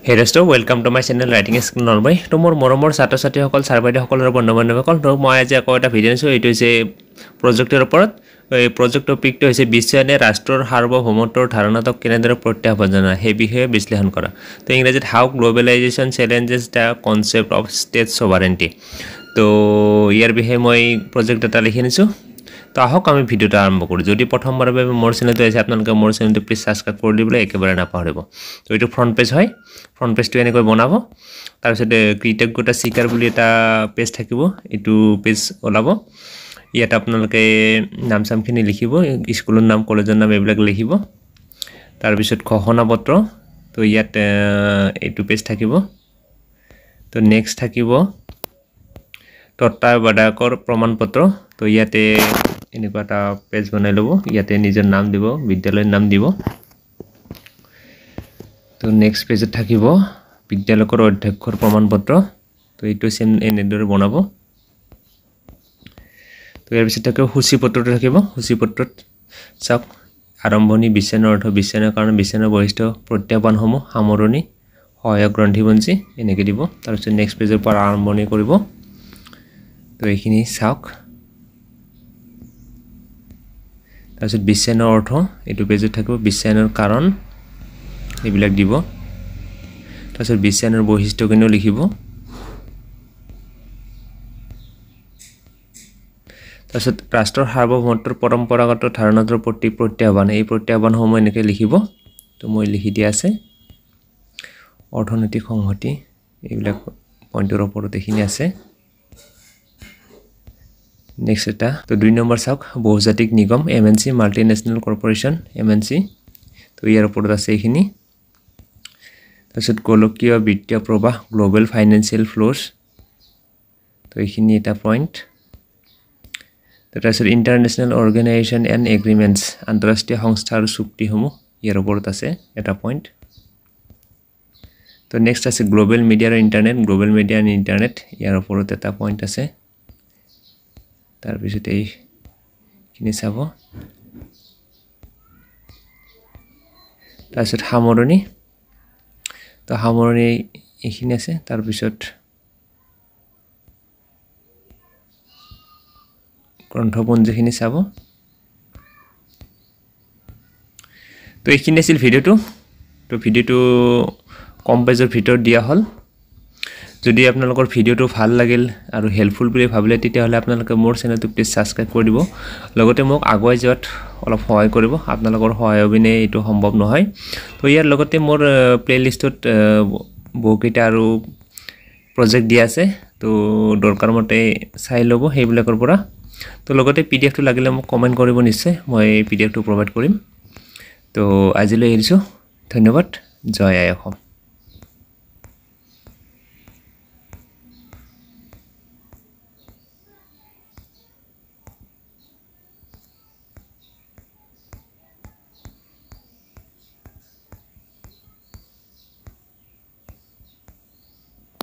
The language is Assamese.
Hey Resto, welcome to my channel Writing Skill Norway. To more ছাত্ৰ ছাত্ৰীসকল ছাৰবাইদেউসকলৰ বন্ধু বান্ধৱীসকল মই আজি আকৌ এটা ভিডিঅ' দিছোঁ এইটো হৈছে প্ৰজেক্টৰ ওপৰত এই প্ৰজেক্ট টপিকটো হৈছে বিশ্বায়নে ৰাষ্ট্ৰৰ সাৰ্বভৌমত্বৰ ধাৰণাটোক কেনেদৰে প্ৰত্যাহ্বান জনায় সেই বিষয়ে বিশ্লেষণ কৰা তো ইংৰাজীত how globalisation challenges the concept of state sovereignty তো ইয়াৰ বিষয়ে মই প্ৰজেক্ট এটা লিখি নিছোঁ তো আহক আমি ভিডিওটা আৰম্ভ কৰো যদি প্ৰথমবাৰৰ বাবে মোৰ চেনেলটো আছে আপোনালোকে মোৰ চেনেলটো প্লিজ সাবস্ক্ৰাইব কৰি দিবলৈ একেবাৰে নাপাহৰিব তো এইটো ফ্ৰন্ট পেজ হয় ফ্ৰন্ট পেজটো এনেকৈ বনাব তাৰ পিছত কৃতজ্ঞতা স্বীকাৰ বুলি এটা পেজ থাকিব এইটো পেজ ওলাব ইয়াত আপোনালোকে নাম সামখিনি লিখিব স্কুলৰ নাম কলেজৰ নাম এইবিলাক লিখিব তাৰ পিছত ঘোষণা পত্ৰ তো ইয়াত এইটো পেজ থাকিব তো নেক্সট থাকিব তত্ত্বাৱধায়কৰ প্ৰমাণ পত্ৰ তো ইয়াতে এনেকুৱা এটা পেজ বনাই লব ইয়াতে নিজৰ নাম দিব বিদ্যালয়ৰ নাম দিব তো নেক্সট পেজত থাকিব বিদ্যালয়ৰ অধ্যক্ষৰ প্ৰমাণ পত্ৰ তো এইটো সেম এনেদৰে বনাব তো ইয়াৰ পিছত থাকিব সূচীপত্ৰটো থাকিব সূচীপত্ৰত চাওক আৰম্ভণি বিশ্বায়নৰ অৰ্থ বিশ্বায়নৰ কাৰণে বিশ্বায়নৰ বৈশিষ্ট্য প্ৰত্যাহ্বানসমূহ সামৰণি সহায়ক গ্ৰন্থিপঞ্জী এনেকৈ দিব তাৰ পিছত নেক্সট পেজৰ পৰা আৰম্ভণি কৰিব তো এইখিনি চাওক তাৰপিছত বিশ্বায়নৰ অৰ্থ এইটো পেজত থাকিব বিশ্বায়নৰ কাৰণ এইবিলাক দিব তাৰপিছত বিশ্বায়নৰ বৈশিষ্ট্যখিনিও লিখিব তাৰপিছত ৰাষ্ট্ৰৰ সাৰ্বভৌমত্বৰ পৰম্পৰাগত ধাৰণাটোৰ প্ৰতি প্ৰত্যাহ্বান এই প্ৰত্যাহ্বানসমূহ এনেকৈ লিখিব তো মই লিখি দিয়া আছে অৰ্থনৈতিক সংহতি এইবিলাক পইণ্টৰ ওপৰত এইখিনি আছে নেক্সট এটা তো 2 নম্বৰ চাওক বহুজাতিক নিগম এমএনসি মাল্টিনেশনাল কৰ্পোৰেচন এমএনসি তো ইয়াৰ ওপৰত আছে এইখিনি তাৰপিছত গোলকীয় বিত্তীয় প্ৰবাহ গ্লোবেল ফাইনেন্সিয়েল ফ্লোজ তো এইখিনি এটা পইণ্ট তাৰপিছত ইণ্টাৰনেশ্যনেল অৰ্গেনাইজেশ্যন এণ্ড এগ্ৰিমেণ্টছ আন্তঃৰাষ্ট্ৰীয় সংস্থা আৰু চুক্তিসমূহ ইয়াৰ ওপৰত আছে এটা পইণ্ট তো নেক্সট আছে গ্লোবেল মিডিয়া আৰু internet global media and internet ইয়াৰ ওপৰত এটা পইণ্ট আছে তাৰ পিছত এইখিনি চাব তাৰপিছত সামৰণি তো সামৰণি এইখিনি আছে তাৰ পিছত গ্ৰন্থপঞ্জীখিনি চাব তো এইখিনি আছিল ভিডিওটো তো ভিডিওটো কম পেজৰ ভিতৰত দিয়া হ'ল যদি আপোনালোকৰ ভিডিওটো ভাল লাগিল আৰু হেল্পফুল বুলি ভাবিলে তেতিয়াহলে আপোনালোকে মোৰ চেনেলটো প্লিজ সাবস্ক্ৰাইব কৰি দিব লগতে মোক আগুৱাই যোৱাত অলপ সহায় কৰিব আপোনালোকৰ সহায় অবিনে এইটো সম্ভৱ নহয় তো ইয়াৰ লগতে মোৰ প্লেলিষ্টত বহুকেইটা আৰু প্ৰজেক্ট দিয়া আছে তো দৰকাৰ মতে চাই ল'ব সেইবিলাকৰ পৰা তো লগতে পিডিএফটো লাগিলে মোক কমেন্ট কৰিব নিশ্চয় মই পিডিএফটো প্ৰভাইড কৰিম তো আজিলৈ এৰিছো ধন্যবাদ জয় আই অসম